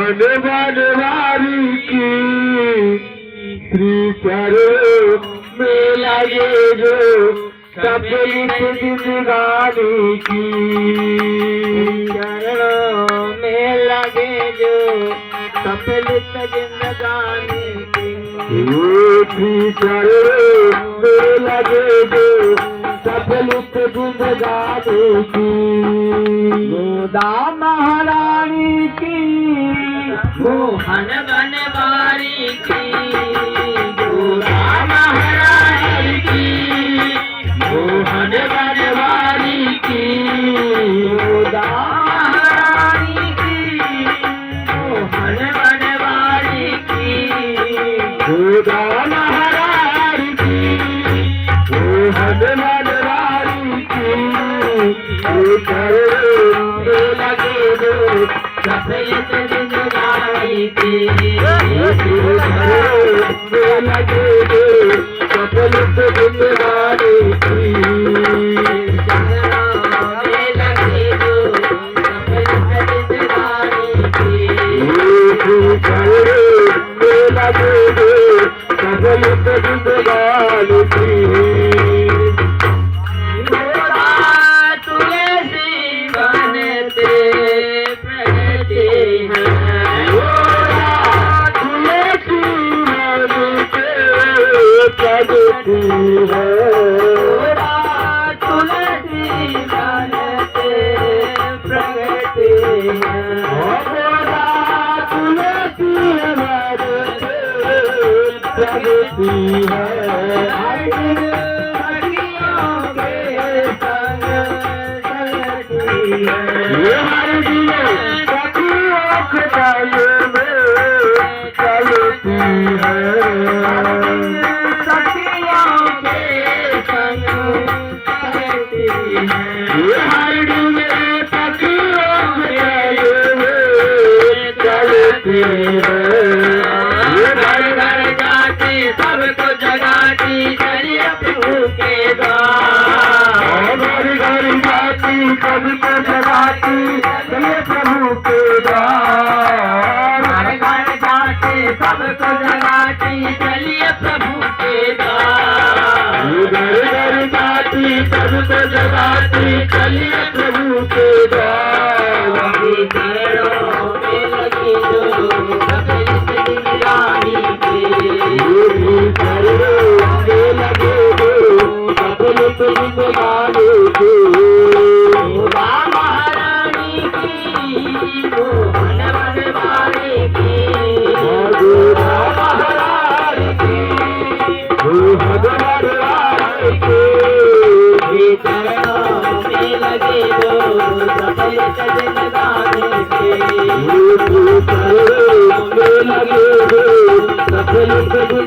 बनवारी की श्री चरणों में लगे जो सफलित जिंदगानी की चरणों में लगे जो सफलित जिंदगानी की श्री चरणों में लगे जो सफलित जिंदगानी की गोदा महारानी की मोहन बनवारी की गोदा महारानी की मोहन बनवारी की गोदा महारानी की मोहन बनवारी की गोदा महारानी की मोहन बनवारी की चरणों में लगे जो सफलित जिंदगानी की लगे जो सफलित जिंदगानी की लगे जो सफलित जिंदगानी की तुलसी बनते प्रगति है तुलसी बनते प्रगति है तुलसी बनते प्रगति है तुलसी बनते प्रगति है ये हमारे दिए सखियों के डाले में चलती है ये हमारे दिए सखियों के डाले में चलती है ये घर घर जाती सबको जगाती चलिए प्रभु के द्वार घर घर जाती सबको जगाती चलिए प्रभु के द्वार घर घर जाती सबको जगाती चलिए प्रभु के द्वार घर घर जाती सबको जगाती चलिए प्रभु के द्वार चरणों में लगी जो सफलित जिंदगानी की चरणों में लगे जो सफलित जिंदगानी की गोदा महारानी की मोहन बनवारी की गोदा महारानी की मोहन बनवारी की चरणों में लगे जो सफलित जिंदगानी की चरणों में लगे जो सफलित